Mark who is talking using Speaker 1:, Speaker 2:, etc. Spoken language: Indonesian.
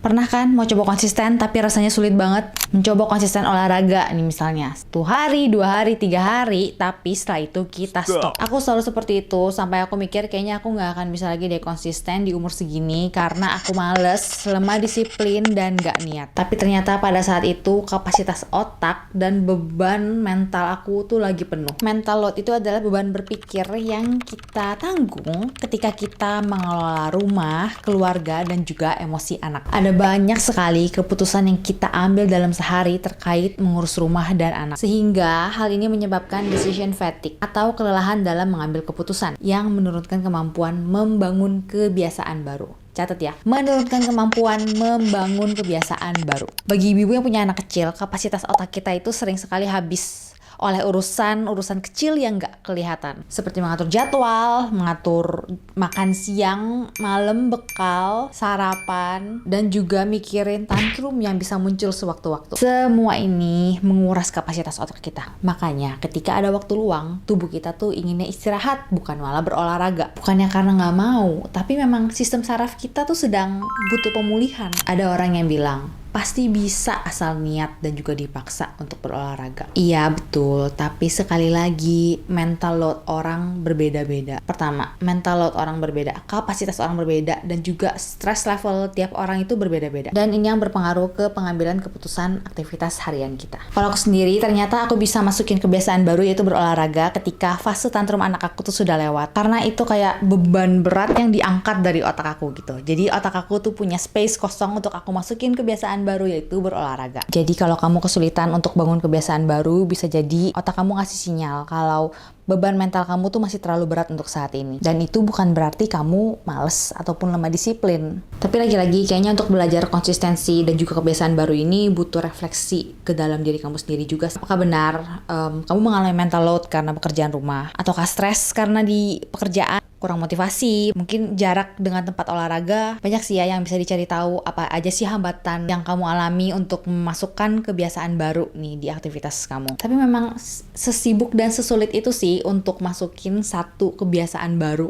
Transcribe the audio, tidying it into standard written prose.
Speaker 1: Pernah kan mau coba konsisten tapi rasanya sulit banget? Mencoba konsisten olahraga nih misalnya 1 hari, 2 hari, 3 hari, tapi setelah itu kita stop. Aku selalu seperti itu sampai aku mikir kayaknya aku nggak akan bisa lagi deh konsisten di umur segini karena aku males, lemah disiplin, dan nggak niat. Tapi ternyata pada saat itu kapasitas otak dan beban mental aku tuh lagi penuh. Mental load itu adalah beban berpikir yang kita tanggung ketika kita mengelola rumah, keluarga, dan juga emosi anak. Ada banyak sekali keputusan yang kita ambil dalam sehari terkait mengurus rumah dan anak. Sehingga hal ini menyebabkan decision fatigue atau kelelahan dalam mengambil keputusan yang menurunkan kemampuan membangun kebiasaan baru. Catat ya, menurunkan kemampuan membangun kebiasaan baru. Bagi ibu yang punya anak kecil, kapasitas otak kita itu sering sekali habis oleh urusan kecil yang nggak kelihatan. Seperti mengatur jadwal, mengatur makan siang, malam, bekal, sarapan, dan juga mikirin tantrum yang bisa muncul sewaktu-waktu. Semua ini menguras kapasitas otak kita. Makanya ketika ada waktu luang, tubuh kita tuh inginnya istirahat, bukan malah berolahraga. Bukannya karena nggak mau, tapi memang sistem saraf kita tuh sedang butuh pemulihan. Ada orang yang bilang, pasti bisa asal niat dan juga dipaksa untuk berolahraga. Iya betul, tapi sekali lagi mental load orang berbeda-beda. Pertama, mental load orang berbeda, kapasitas orang berbeda, dan juga stress level tiap orang itu berbeda-beda. Dan ini yang berpengaruh ke pengambilan keputusan aktivitas harian kita. Kalau aku sendiri, ternyata aku bisa masukin kebiasaan baru yaitu berolahraga ketika fase tantrum anak aku tuh sudah lewat. Karena itu kayak beban berat yang diangkat dari otak aku gitu. Jadi otak aku tuh punya space kosong untuk aku masukin kebiasaan baru yaitu berolahraga. Jadi kalau kamu kesulitan untuk bangun kebiasaan baru, bisa jadi otak kamu ngasih sinyal kalau beban mental kamu tuh masih terlalu berat untuk saat ini. Dan itu bukan berarti kamu males ataupun lemah disiplin. Tapi lagi-lagi kayaknya untuk belajar konsistensi dan juga kebiasaan baru ini butuh refleksi ke dalam diri kamu sendiri juga. Apakah benar kamu mengalami mental load karena pekerjaan rumah? Ataukah stres karena di pekerjaan? Kurang motivasi, mungkin jarak dengan tempat olahraga. Banyak sih ya yang bisa dicari tahu apa aja sih hambatan yang kamu alami untuk memasukkan kebiasaan baru nih di aktivitas kamu. Tapi memang sesibuk dan sesulit itu sih untuk masukin satu kebiasaan baru